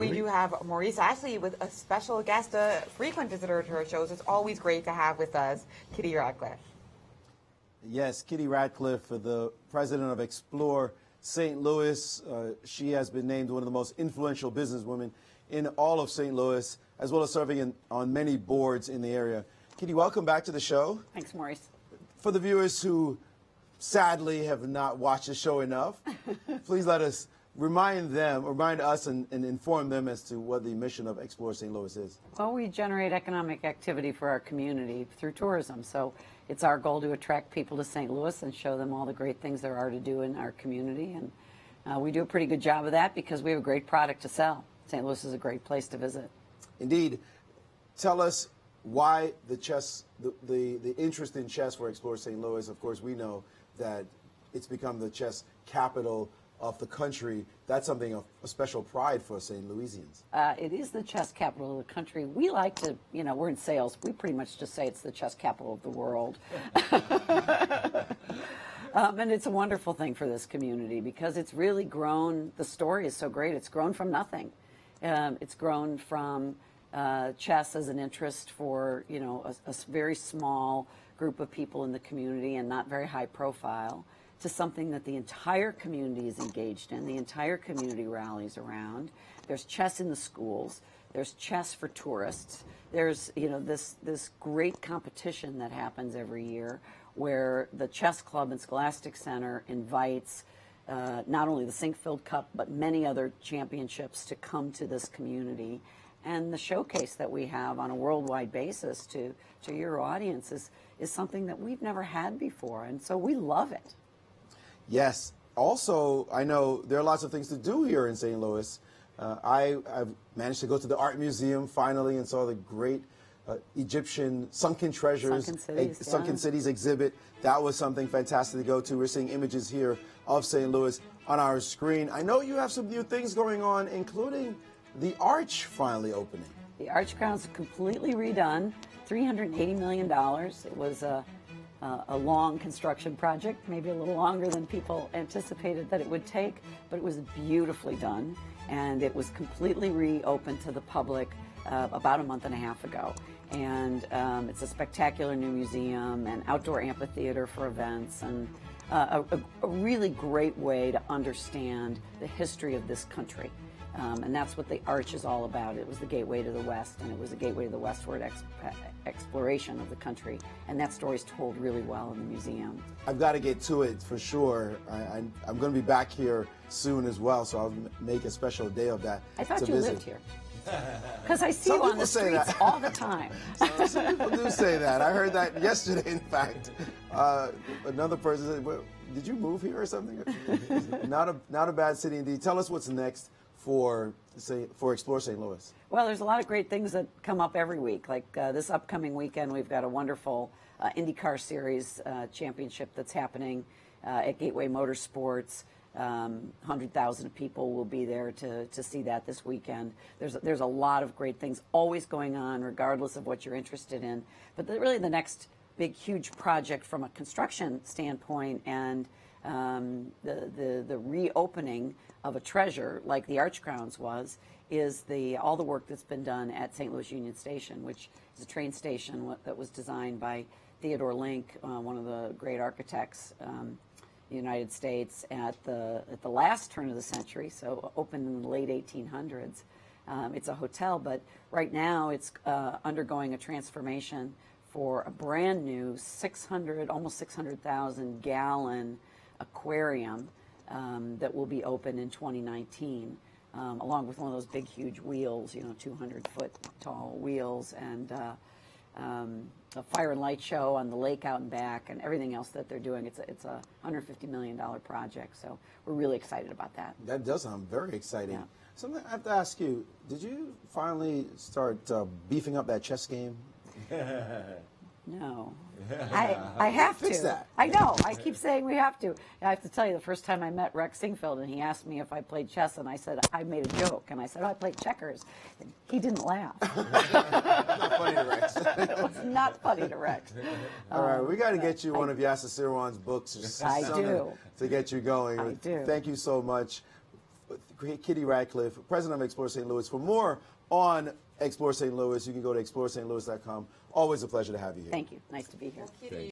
We do have Maurice Ashley with a special guest, a frequent visitor to our shows. It's always great to have with us Kitty Ratcliffe. Yes, Kitty Ratcliffe, the president of Explore St. Louis. She has been named one of the most influential businesswomen in all of St. Louis, as well as serving on many boards in the area. Kitty, welcome back to the show. Thanks, Maurice. For the viewers who sadly have not watched the show enough, please let us remind us and inform them as to what the mission of Explore St. Louis is. Well, we generate economic activity for our community through tourism. So it's our goal to attract people to St. Louis and show them all the great things there are to do in our community. And we do a pretty good job of that because we have a great product to sell. St. Louis is a great place to visit. Indeed. Tell us why the chess, the interest in chess for Explore St. Louis. Of course, we know that it's become the chess capital of the country. That's something of a special pride for St. Louisians. It is the chess capital of the country. We like to, we're in sales. We pretty much just say it's the chess capital of the world. And it's a wonderful thing for this community because it's really grown. The story is so great. It's grown from nothing. It's grown from chess as an interest for, a very small group of people in the community and not very high profile, to something that the entire community is engaged in, the entire community rallies around. There's chess in the schools. There's chess for tourists. There's, this great competition that happens every year where the Chess Club and Scholastic Center invites not only the Sinquefield Cup, but many other championships to come to this community. And the showcase that we have on a worldwide basis to your audience is something that we've never had before. And so we love it. Yes. Also, I know there are lots of things to do here in St. Louis. I've managed to go to the Art Museum finally and saw the great Egyptian sunken treasures, Sunken Cities exhibit. That was something fantastic to go to. We're seeing images here of St. Louis on our screen. I know you have some new things going on, including the Arch finally opening. The Arch grounds completely redone, $380 million. It was a long construction project, maybe a little longer than people anticipated that it would take, but it was beautifully done, and it was completely reopened to the public about a month and a half ago. And it's a spectacular new museum and outdoor amphitheater for events, and a really great way to understand the history of this country. And that's what the Arch is all about. It was the gateway to the West, and it was a gateway to the westward exploration of the country. And that story is told really well in the museum. I've got to get to it for sure. I'm going to be back here soon as well, so I'll make a special day of that. I thought you lived here. Because I see you on the streets all the time. Some people do say that. I heard that yesterday, in fact. Another person said, well, did you move here or something? Not a bad city indeed. Tell us what's next for Explore St. Louis. Well, there's a lot of great things that come up every week. Like this upcoming weekend, we've got a wonderful IndyCar Series championship that's happening at Gateway Motorsports. 100,000 people will be there to see that this weekend. There's a lot of great things always going on, regardless of what you're interested in. But really the next big, huge project from a construction standpoint and the reopening of a treasure like the Arch Grounds is all the work that's been done at St. Louis Union Station, which is a train station that was designed by Theodore Link, one of the great architects in the United States at the last turn of the century, so opened in the late 1800s. It's a hotel, but right now it's undergoing a transformation for a brand new almost 600,000 gallon aquarium that will be open in 2019, along with one of those big, huge wheels, 200-foot tall wheels, and a fire and light show on the lake out and back, and everything else that they're doing. It's a $150 million project, so we're really excited about that. That does sound very exciting. Yeah. Something I have to ask you, did you finally start beefing up that chess game? No. I have to. Fix that. I know. I keep saying we have to. I have to tell you, the first time I met Rex Sinquefield, and he asked me if I played chess, and I said, I made a joke, and I said, I played checkers. And he didn't laugh. Not funny to Rex. It was not funny to Rex. All right, we got to get you one of Yasser Serouan's books or something do. to get you going. I do. Thank you so much. Kitty Ratcliffe, president of Explore St. Louis. For more on Explore St. Louis, you can go to exploreστlouis.com. Always a pleasure to have you here. Thank you. Nice to be here. Kitty,